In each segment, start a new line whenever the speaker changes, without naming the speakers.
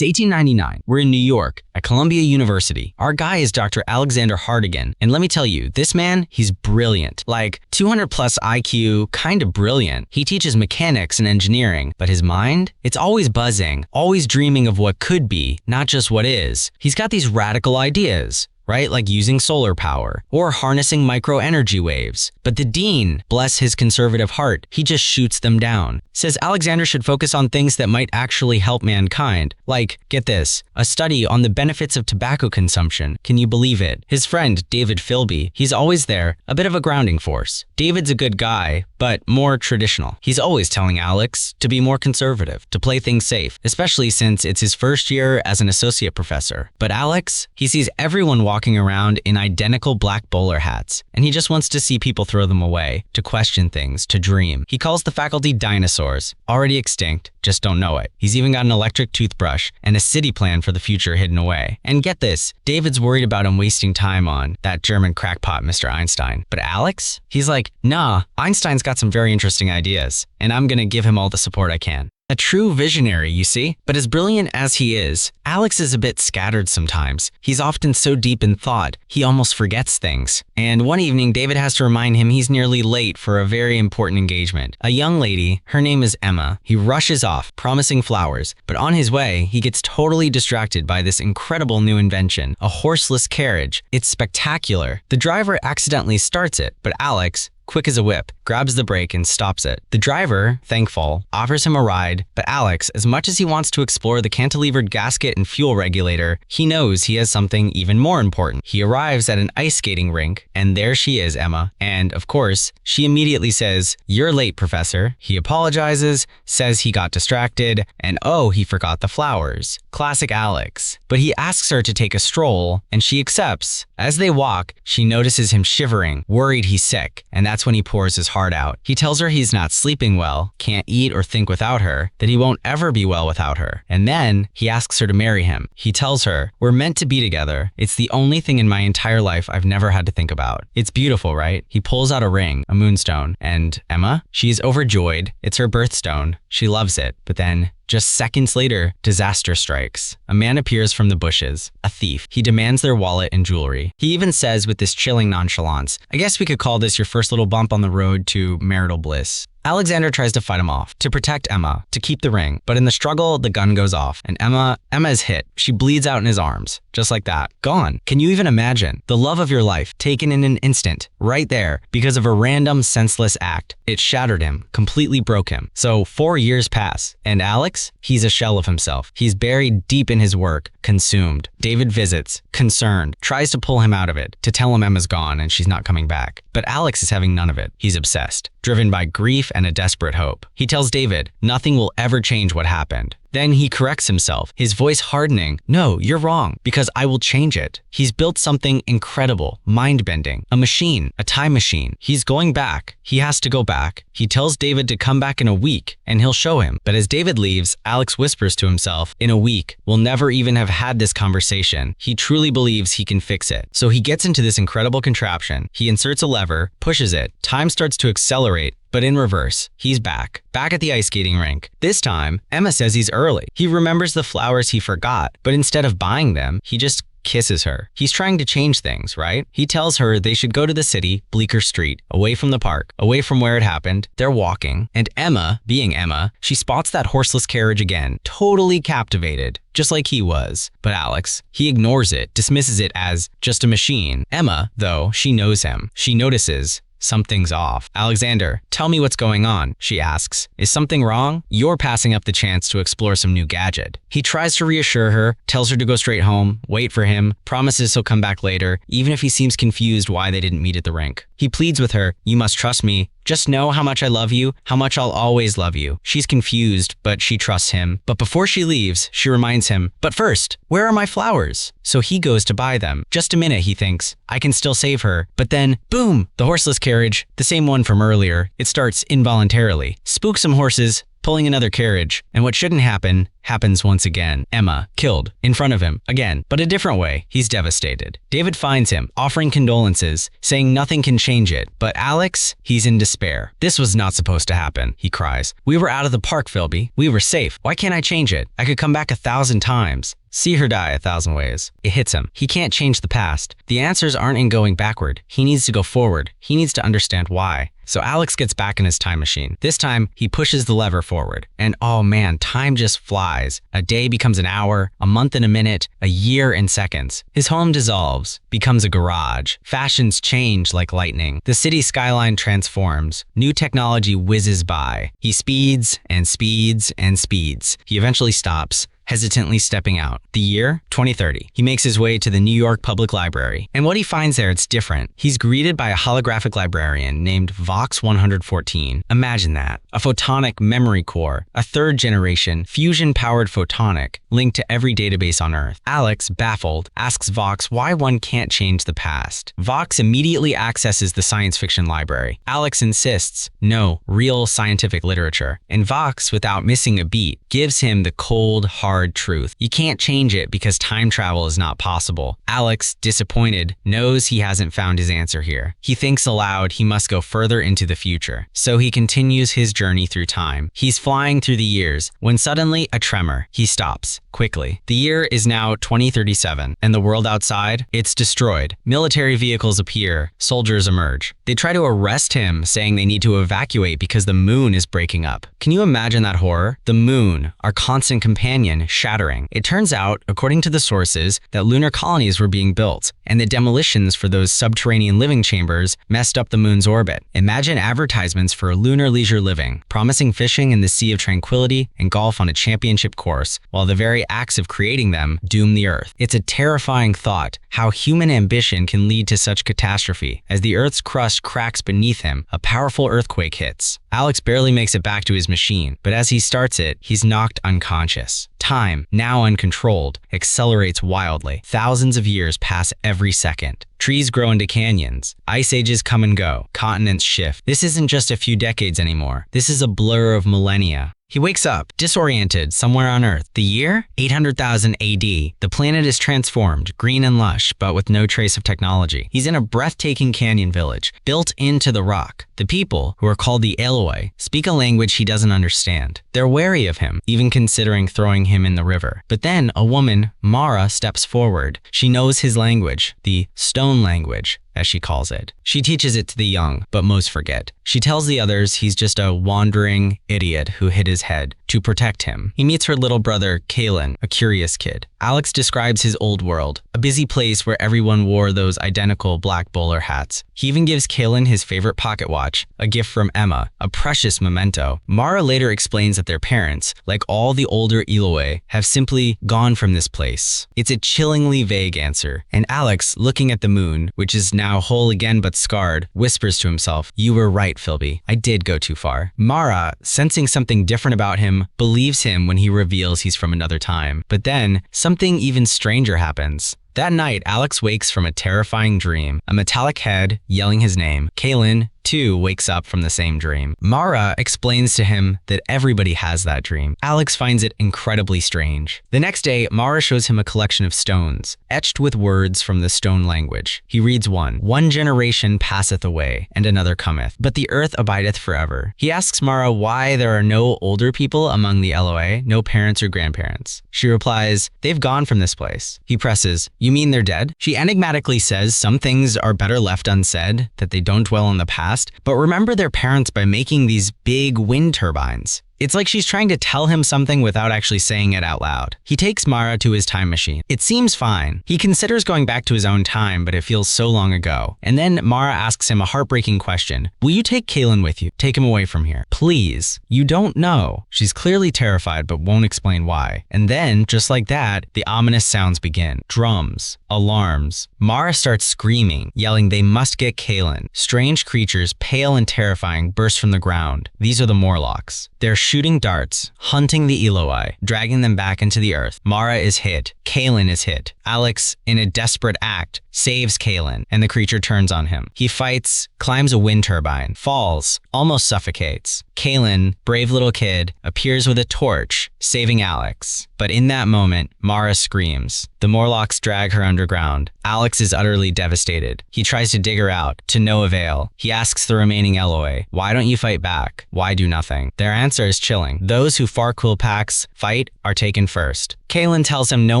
It's 1899. We're in New York at Columbia University. Our guy is Dr. Alexander Hartigan. And let me tell you, this man, he's brilliant. Like 200 plus IQ, kind of brilliant. He teaches mechanics and engineering, but his mind, it's always buzzing, always dreaming of what could be, not just what is. He's got these radical ideas, right? Like using solar power or harnessing micro-energy waves. But the dean, bless his conservative heart, he just shoots them down. Says Alexander should focus on things that might actually help mankind. Like, get this, a study on the benefits of tobacco consumption. Can you believe it? His friend, David Philby, he's always there, a bit of a grounding force. David's a good guy, but more traditional. He's always telling Alex to be more conservative, to play things safe, especially since it's his first year as an associate professor. But Alex, he sees everyone walking around in identical black bowler hats, and he just wants to see people throw them away, to question things, to dream. He calls the faculty dinosaurs, already extinct, just don't know it. He's even got an electric toothbrush and a city plan for the future hidden away. And get this, David's worried about him wasting time on that German crackpot Mr. Einstein. But Alex? He's like, nah, Einstein's got some very interesting ideas, and I'm gonna give him all the support I can. A true visionary, you see? But as brilliant as he is, Alex is a bit scattered sometimes. He's often so deep in thought, he almost forgets things. And one evening, David has to remind him he's nearly late for a very important engagement. A young lady, her name is Emma. He rushes off, promising flowers. But on his way, he gets totally distracted by this incredible new invention, a horseless carriage. It's spectacular. The driver accidentally starts it, but Alex, quick as a whip, grabs the brake and stops it. The driver, thankful, offers him a ride, but Alex, as much as he wants to explore the cantilevered gasket and fuel regulator, he knows he has something even more important. He arrives at an ice skating rink, and there she is, Emma. And, of course, she immediately says, "You're late, Professor." He apologizes, says he got distracted, and oh, he forgot the flowers. Classic Alex. But he asks her to take a stroll, and she accepts. As they walk, she notices him shivering, worried he's sick, and that's when he pours his heart out. He tells her he's not sleeping well, can't eat or think without her, that he won't ever be well without her. And then he asks her to marry him. He tells her, "We're meant to be together. It's the only thing in my entire life I've never had to think about." It's beautiful, right? He pulls out a ring, a moonstone, and Emma, she's overjoyed. It's her birthstone. She loves it. But then, just seconds later, disaster strikes. A man appears from the bushes, a thief. He demands their wallet and jewelry. He even says with this chilling nonchalance, "I guess we could call this your first little bump on the road to marital bliss." Alexander tries to fight him off, to protect Emma, to keep the ring. But in the struggle, the gun goes off, and Emma is hit. She bleeds out in his arms, just like that. Gone. Can you even imagine? The love of your life, taken in an instant, right there, because of a random, senseless act. It shattered him, completely broke him. So 4 years pass, and Alex, he's a shell of himself. He's buried deep in his work, consumed. David visits, concerned, tries to pull him out of it, to tell him Emma's gone and she's not coming back. But Alex is having none of it. He's obsessed, driven by grief and a desperate hope. He tells David, nothing will ever change what happened. Then he corrects himself, his voice hardening. "No, you're wrong, because I will change it." He's built something incredible, mind-bending, a machine, a time machine. He's going back. He has to go back. He tells David to come back in a week, and he'll show him. But as David leaves, Alex whispers to himself, "In a week, we'll never even have had this conversation." He truly believes he can fix it. So he gets into this incredible contraption. He inserts a lever, pushes it. Time starts to accelerate. But in reverse, he's back at the ice skating rink. This time, Emma says he's early. He remembers the flowers he forgot, but instead of buying them, he just kisses her. He's trying to change things, right? He tells her they should go to the city, Bleecker Street, away from the park, away from where it happened. They're walking, and Emma, being Emma, she spots that horseless carriage again, totally captivated, just like he was. But Alex, he ignores it, dismisses it as just a machine. Emma, though, she knows him. She notices something's off. "Alexander, tell me what's going on," she asks. "Is something wrong? You're passing up the chance to explore some new gadget." He tries to reassure her, tells her to go straight home, wait for him, promises he'll come back later, even if he seems confused why they didn't meet at the rink. He pleads with her, "You must trust me. Just know how much I love you, how much I'll always love you." She's confused, but she trusts him. But before she leaves, she reminds him, "But first, where are my flowers?" So he goes to buy them. Just a minute, he thinks. I can still save her. But then, boom! The horseless carriage, the same one from earlier, it starts involuntarily. Spook some horses, pulling another carriage, and what shouldn't happen happens once again. Emma, killed, in front of him, again, but a different way. He's devastated. David finds him, offering condolences, saying nothing can change it. But Alex, he's in despair. This was not supposed to happen, he cries. We were out of the park, Philby. We were safe. Why can't I change it? I could come back 1,000 times. See her die 1,000 ways. It hits him. He can't change the past. The answers aren't in going backward. He needs to go forward. He needs to understand why. So Alex gets back in his time machine. This time, he pushes the lever forward. And oh man, time just flies. A day becomes an hour, a month in a minute, a year in seconds. His home dissolves, becomes a garage. Fashions change like lightning. The city skyline transforms. New technology whizzes by. He speeds and speeds and speeds. He eventually stops, hesitantly stepping out. The year, 2030. He makes his way to the New York Public Library. And what he finds there, it's different. He's greeted by a holographic librarian named Vox 114. Imagine that. A photonic memory core, a third-generation, fusion-powered photonic, linked to every database on Earth. Alex, baffled, asks Vox why one can't change the past. Vox immediately accesses the science fiction library. Alex insists, no, real scientific literature. And Vox, without missing a beat, gives him the cold, hard truth. You can't change it because time travel is not possible. Alex, disappointed, knows he hasn't found his answer here. He thinks aloud he must go further into the future. So he continues his journey through time. He's flying through the years when suddenly a tremor. He stops quickly. The year is now 2037 and the world outside, it's destroyed. Military vehicles appear. Soldiers emerge. They try to arrest him, saying they need to evacuate because the moon is breaking up. Can you imagine that horror? The moon, our constant companion, shattering. It turns out, according to the sources, that lunar colonies were being built, and the demolitions for those subterranean living chambers messed up the moon's orbit. Imagine advertisements for lunar leisure living, promising fishing in the Sea of Tranquility and golf on a championship course, while the very acts of creating them doom the Earth. It's a terrifying thought, how human ambition can lead to such catastrophe. As the Earth's crust cracks beneath him, a powerful earthquake hits. Alex barely makes it back to his machine, but as he starts it, he's knocked unconscious. Time, now uncontrolled, accelerates wildly. Thousands of years pass every second. Trees grow into canyons. Ice ages come and go. Continents shift. This isn't just a few decades anymore. This is a blur of millennia. He wakes up, disoriented, somewhere on Earth. The year? 800,000 AD. The planet is transformed, green and lush, but with no trace of technology. He's in a breathtaking canyon village, built into the rock. The people, who are called the Eloi, speak a language he doesn't understand. They're wary of him, even considering throwing him in the river. But then, a woman, Mara, steps forward. She knows his language, the stone language, as she calls it. She teaches it to the young, but most forget. She tells the others he's just a wandering idiot who hid his head to protect him. He meets her little brother, Kalen, a curious kid. Alex describes his old world, a busy place where everyone wore those identical black bowler hats. He even gives Kalen his favorite pocket watch, a gift from Emma, a precious memento. Mara later explains that their parents, like all the older Eloi, have simply gone from this place. It's a chillingly vague answer, and Alex, looking at the moon, which is now whole again but scarred, whispers to himself, "You were right, Philby. I did go too far." Mara, sensing something different about him, believes him when he reveals he's from another time. But then, something even stranger happens. That night, Alex wakes from a terrifying dream. A metallic head yelling his name. Kalen, too, wakes up from the same dream. Mara explains to him that everybody has that dream. Alex finds it incredibly strange. The next day, Mara shows him a collection of stones, etched with words from the stone language. He reads one. "One generation passeth away, and another cometh, but the earth abideth forever." He asks Mara why there are no older people among the Eloi, no parents or grandparents. She replies, "They've gone from this place." He presses, "You mean they're dead?" She enigmatically says some things are better left unsaid, that they don't dwell on the past, but remember their parents by making these big wind turbines. It's like she's trying to tell him something without actually saying it out loud. He takes Mara to his time machine. It seems fine. He considers going back to his own time, but it feels so long ago. And then Mara asks him a heartbreaking question. "Will you take Kalen with you? Take him away from here. Please." "You don't know." She's clearly terrified, but won't explain why. And then, just like that, the ominous sounds begin. Drums. Alarms. Mara starts screaming, yelling they must get Kalen. Strange creatures, pale and terrifying, burst from the ground. These are the Morlocks. They're shooting darts, hunting the Eloi, dragging them back into the earth. Mara is hit. Kalen is hit. Alex, in a desperate act, saves Kalen, and the creature turns on him. He fights, climbs a wind turbine, falls, almost suffocates. Kalen, brave little kid, appears with a torch, saving Alex. But in that moment, Mara screams. The Morlocks drag her underground. Alex is utterly devastated. He tries to dig her out, to no avail. He asks the remaining Eloi, "Why don't you fight back? Why do nothing?" Their answer is chilling. Those who Farquaad packs fight are taken first. Kalen tells him no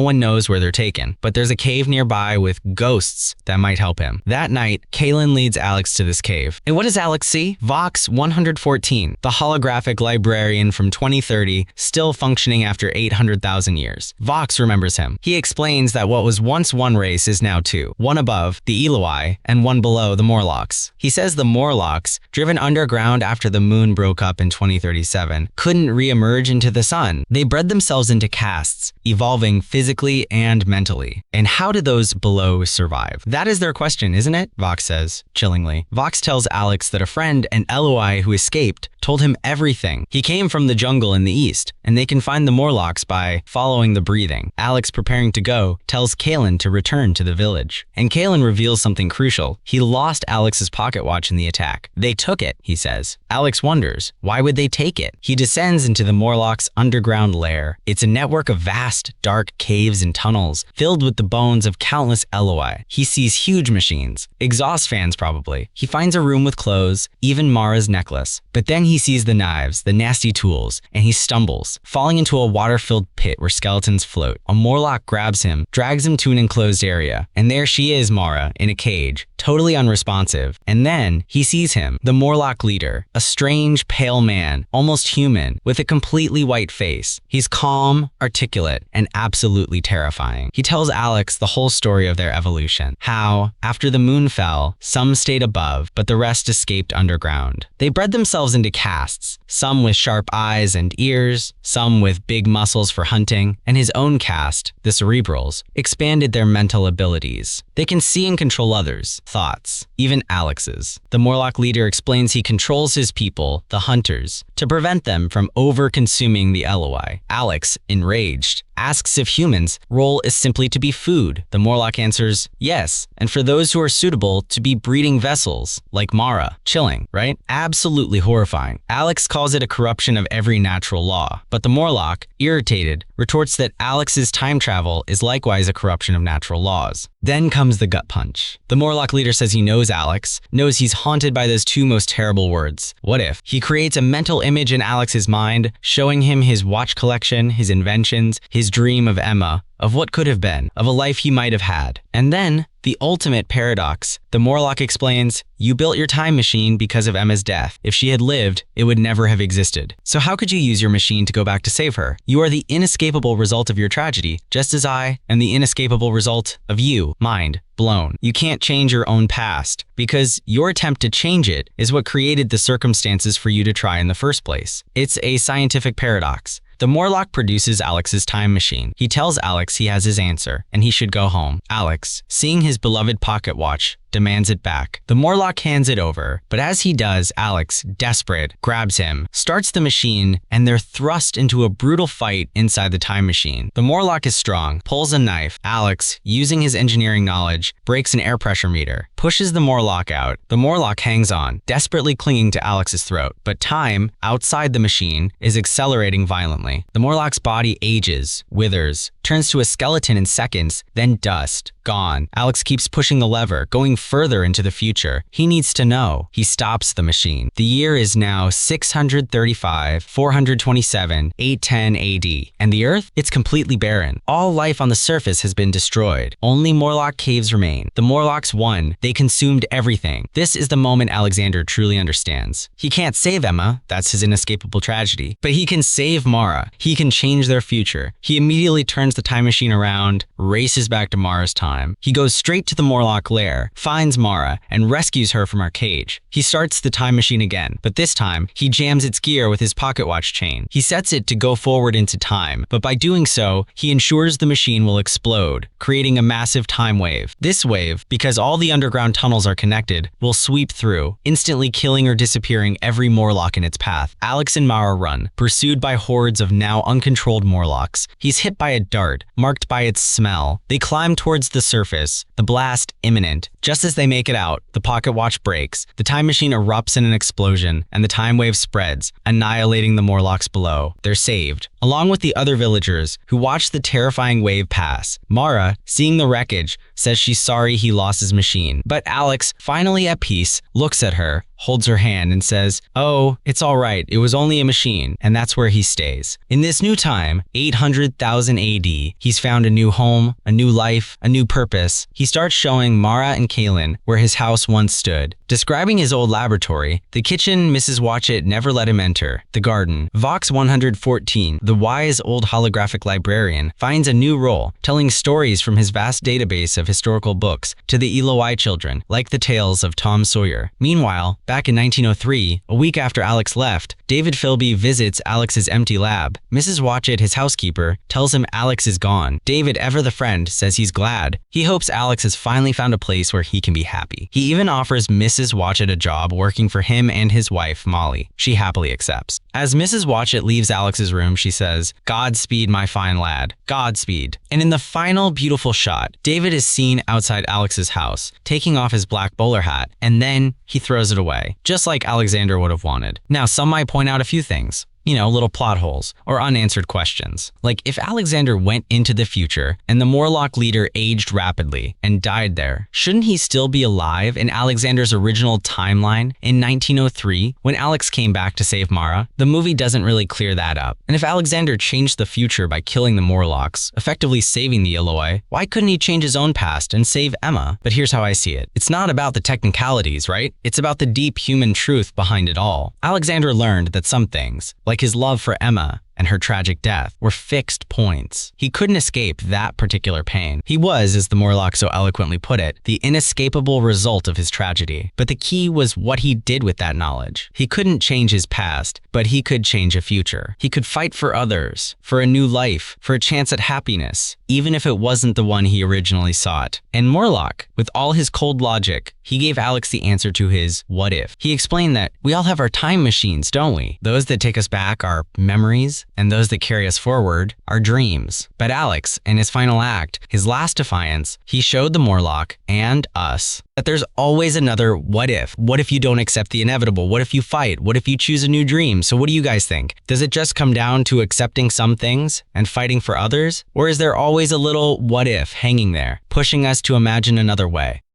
one knows where they're taken, but there's a cave nearby with ghosts that might help him. That night, Kalen leads Alex to this cave. And what does Alex see? Vox 114, the holographic librarian from 2030, still functioning after 800,000 years. Vox remembers him. He explains that what was once one race is now two, one above, the Eloi, and one below, the Morlocks. He says the Morlocks, driven underground after the moon broke up in 2037, couldn't re-emerge into the sun. They bred themselves into castes, evolving physically and mentally. And how did those below survive? That is their question, isn't it? Vox says, chillingly. Vox tells Alex that a friend, an Eloi who escaped, told him everything. He came from the jungle in the east, and they can find the Morlocks by following the breathing. Alex, preparing to go, tells Kalen to return to the village. And Kalen reveals something crucial. He lost Alex's pocket watch in the attack. They took it, he says. Alex wonders, why would they take it? He descends into the Morlocks' underground lair. It's a network of vast, dark caves and tunnels, filled with the bones of countless Eloi. He sees huge machines, exhaust fans probably. He finds a room with clothes, even Mara's necklace. But then he sees the knives, the nasty tools, and he stumbles, falling into a water-filled pit where skeletons float. A Morlock grabs him, drags him to an enclosed area, and there she is, Mara, in a cage, totally unresponsive. And then he sees him, the Morlock leader, a strange, pale man, almost human, with a completely white face. He's calm, articulate, and absolutely terrifying. He tells Alex the whole story of their evolution. How, after the moon fell, some stayed above, but the rest escaped underground. They bred themselves into castes, some with sharp eyes and ears, some with big muscles for hunting, and his own caste, the Cerebrals, expanded their mental abilities. They can see and control others, thoughts, even Alex's. The Morlock leader explains he controls his people, the hunters, to prevent them from over-consuming the Eloi. Alex, enraged, asks if humans' role is simply to be food. The Morlock answers, yes, and for those who are suitable, to be breeding vessels, like Mara. Chilling, right? Absolutely horrifying. Alex calls it a corruption of every natural law, but the Morlock, irritated, retorts that Alex's time travel is likewise a corruption of natural laws. Then comes the gut punch. The Morlock leader says he knows Alex, knows he's haunted by those two most terrible words. What if? He creates a mental image in Alex's mind, showing him his watch collection, his inventions, his dream of Emma, of what could have been, of a life he might have had. And then, the ultimate paradox. The Morlock explains, you built your time machine because of Emma's death. If she had lived, it would never have existed. So how could you use your machine to go back to save her? You are the inescapable result of your tragedy, just as I am the inescapable result of you, mind blown. You can't change your own past, because your attempt to change it is what created the circumstances for you to try in the first place. It's a scientific paradox. The Morlock produces Alex's time machine. He tells Alex he has his answer, and he should go home. Alex, seeing his beloved pocket watch, demands it back. The Morlock hands it over, but as he does, Alex, desperate, grabs him, starts the machine, and they're thrust into a brutal fight inside the time machine. The Morlock is strong, pulls a knife. Alex, using his engineering knowledge, breaks an air pressure meter, pushes the Morlock out. The Morlock hangs on, desperately clinging to Alex's throat, but time, outside the machine, is accelerating violently. The Morlock's body ages, withers, turns to a skeleton in seconds, then dust. Gone. Alex keeps pushing the lever, going further into the future. He needs to know. He stops the machine. The year is now 635, 427, 810 AD. And the Earth? It's completely barren. All life on the surface has been destroyed. Only Morlock caves remain. The Morlocks won. They consumed everything. This is the moment Alexander truly understands. He can't save Emma. That's his inescapable tragedy. But he can save Mara. He can change their future. He immediately turns the time machine around, races back to Mara's time. He goes straight to the Morlock lair, finds Mara, and rescues her from her cage. He starts the time machine again, but this time, he jams its gear with his pocket watch chain. He sets it to go forward into time, but by doing so, he ensures the machine will explode, creating a massive time wave. This wave, because all the underground tunnels are connected, will sweep through, instantly killing or disappearing every Morlock in its path. Alex and Mara run, pursued by hordes of now uncontrolled Morlocks. He's hit by a dart, marked by its smell. They climb towards the the surface, the blast imminent. Just as they make it out, the pocket watch breaks, the time machine erupts in an explosion, and the time wave spreads, annihilating the Morlocks below. They're saved, along with the other villagers who watch the terrifying wave pass. Mara, seeing the wreckage, says she's sorry he lost his machine. But Alex, finally at peace, looks at her, holds her hand, and says, "Oh, it's all right, it was only a machine," and that's where he stays. In this new time, 800,000 AD, he's found a new home, a new life, a new purpose. He starts showing Mara and Kaylin where his house once stood. Describing his old laboratory, the kitchen Mrs. Watchett never let him enter, the garden. Vox 114, the wise old holographic librarian, finds a new role, telling stories from his vast database of historical books to the Eloi children, like the tales of Tom Sawyer. Meanwhile, back in 1903, a week after Alex left, David Philby visits Alex's empty lab. Mrs. Watchett, his housekeeper, tells him Alex is gone. David, ever the friend, says he's glad. He hopes Alex has finally found a place where he can be happy. He even offers Mrs. Watchett a job working for him and his wife, Molly. She happily accepts. As Mrs. Watchett leaves Alex's room, she says, "Godspeed, my fine lad. Godspeed." And in the final beautiful shot, David is seen outside Alex's house, taking off his black bowler hat, and then he throws it away, just like Alexander would have wanted. Now, some might point out a few things. Little plot holes or unanswered questions. Like, if Alexander went into the future and the Morlock leader aged rapidly and died there, shouldn't he still be alive in Alexander's original timeline in 1903 when Alex came back to save Mara? The movie doesn't really clear that up. And if Alexander changed the future by killing the Morlocks, effectively saving the Eloi, why couldn't he change his own past and save Emma? But here's how I see it. It's not about the technicalities, right? It's about the deep human truth behind it all. Alexander learned that some things, like his love for Emma and her tragic death, were fixed points. He couldn't escape that particular pain. He was, as the Morlock so eloquently put it, the inescapable result of his tragedy. But the key was what he did with that knowledge. He couldn't change his past, but he could change a future. He could fight for others, for a new life, for a chance at happiness, even if it wasn't the one he originally sought. And Morlock, with all his cold logic, he gave Alex the answer to his what if. He explained that we all have our time machines, don't we? Those that take us back are memories, and those that carry us forward are dreams. But Alex, in his final act, his last defiance, he showed the Morlock and us that there's always another what if. What if you don't accept the inevitable? What if you fight? What if you choose a new dream? So what do you guys think? Does it just come down to accepting some things and fighting for others? Or is there always a little what if hanging there, pushing us to imagine another way?